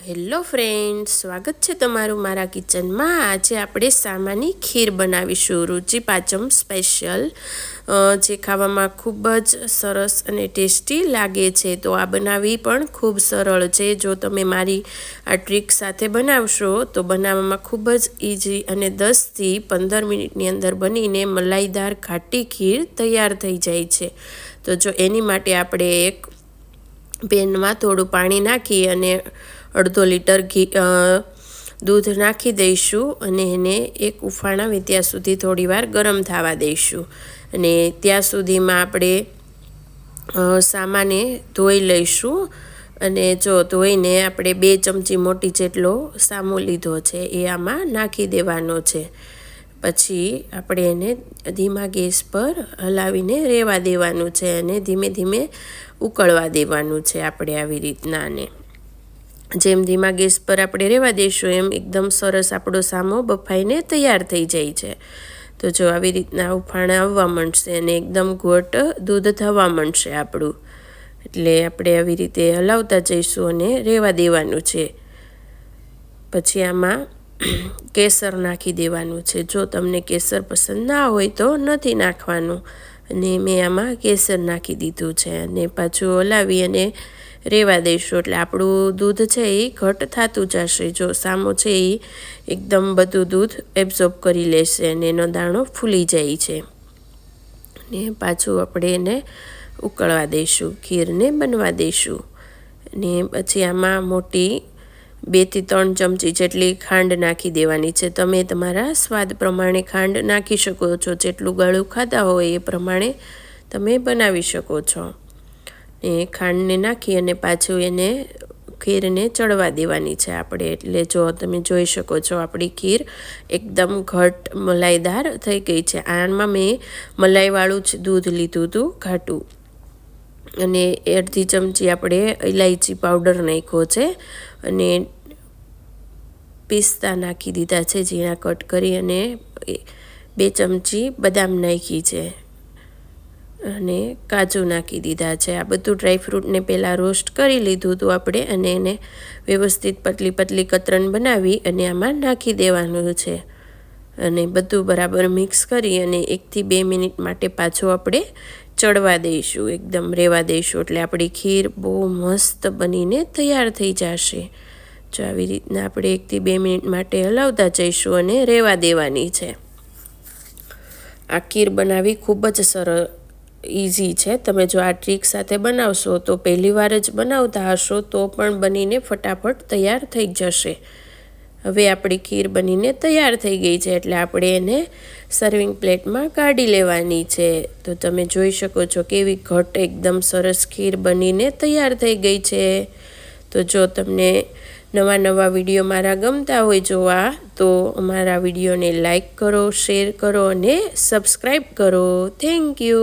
Hello friends, સ્વાગત છે તમારું મારા કિચનમાં। આજે આપણે સામાની ખીર બનાવીશું, રુચિ પાંચમ સ્પેશિયલ, જે ખાવામાં ખૂબ જ સરસ અને ટેસ્ટી લાગે છે। તો આ બનાવવી પણ ખૂબ સરળ છે। જો તમે મારી આ ટ્રીક સાથે બનાવશો તો બનાવવામાં ખૂબ જ ઇઝી અને 10 થી 15 મિનિટની અંદર બનીને મલાઈદાર ઘાટી ખીર તૈયાર થઈ જાય છે। તો જો એની માટે આપણે એક પેનમાં થોડું પાણી નાખી અને અડધો લીટર દૂધ નાખી દઈશું અને એને એક ઉફાણ આવે ત્યાં સુધી થોડીવાર ગરમ થવા દઈશું। અને ત્યાં સુધીમાં આપણે સામાને ધોઈ લઈશું। અને જો ધોઈને આપણે 2 ચમચી મોટી જેટલો સામો લીધો છે એ આમાં નાખી દેવાનો છે। પછી આપણે એને ધીમા ગેસ પર હલાવીને રહેવા દેવાનું છે અને ધીમે ધીમે ઉકળવા દેવાનું છે આપણે આવી રીતના। ને જેમ ધીમા ગેસ પર આપણે રહેવા દઈશું એમ એકદમ સરસ આપણો સામો બફાઈને તૈયાર થઈ જાય છે। તો જો આવી રીતના ઉફાણા આવવા માંડશે અને એકદમ ઘોટ દૂધ થવા માંડશે આપણું, એટલે આપણે આવી રીતે હલાવતા જઈશું અને રહેવા દેવાનું છે। પછી આમાં કેસર નાખી દેવાનું છે। જો તમને કેસર પસંદ ના હોય તો નથી નાખવાનું, અને મેં આમાં કેસર નાખી દીધું છે અને પાછું હલાવી અને રહેવા દઈશું એટલે આપણું દૂધ છે એ ઘટ થતું જશે। જો સામો છે એ એકદમ બધું દૂધ એબ્ઝોર્બ કરી લેશે અને એનો દાણો ફૂલી જાય છે। અને પાછું આપણે એને ઉકળવા દઈશું, ખીરને બનવા દઈશું। અને પછી આમાં મોટી 2 થી 3 ચમચી જેટલી ખાંડ નાખી દેવાની છે। તમે તમારા સ્વાદ પ્રમાણે ખાંડ નાખી શકો છો, જેટલું ગળું ખાતા હોય એ પ્રમાણે તમે બનાવી શકો છો। એ ખાંડને નાખી અને પાછું એને ખીરને ચડવા દેવાની છે આપણે। એટલે જો તમે જોઈ શકો છો આપણી ખીર એકદમ ઘટ મલાઈદાર થઈ ગઈ છે। આમાં મેં મલાઈવાળું જ દૂધ લીધું હતું ઘાટું, અને અડધી ચમચી આપણે ઇલાયચી પાવડર નાખ્યો છે અને પિસ્તા નાખી દીધા છે ઝીણા કટ કરી, અને 2 ચમચી બદામ નાખી છે અને કાજુ નાખી દીધા છે। આ બધું ડ્રાયફ્રૂટને પહેલાં રોસ્ટ કરી લીધું હતું આપણે, અને એને વ્યવસ્થિત પતલી પતલી કતરણ બનાવી અને આમાં નાખી દેવાનું છે। અને બધું બરાબર મિક્સ કરી અને 1 થી 2 મિનિટ માટે પાછું આપણે ચડવા દઈશું, એકદમ રહેવા દઈશું, એટલે આપણી ખીર બહુ મસ્ત બનીને તૈયાર થઈ જશે। જો આવી રીતના આપણે 1 થી 2 મિનિટ માટે હલાવતા જઈશું અને રહેવા દેવાની છે। આ ખીર બનાવવી ખૂબ જ સરળ ઇઝી છે। તમે જો આ ટ્રીક સાથે બનાવશો તો પહેલી વાર જ બનાવતા હશો તો પણ બનીને ફટાફટ તૈયાર થઈ જશે। હવે આપણી ખીર બનીને તૈયાર થઈ ગઈ છે એટલે આપણે એને સર્વિંગ પ્લેટમાં કાઢી લેવાની છે। તો તમે જોઈ શકો છો કેવી ઘટ એકદમ સરસ ખીર બનીને તૈયાર થઈ ગઈ છે। તો જો તમને નવા વિડીયો મારા ગમતા હોય જોવા તો અમારા વિડીયોને લાઈક કરો, શેર કરો અને સબસ્ક્રાઈબ કરો। Thank you.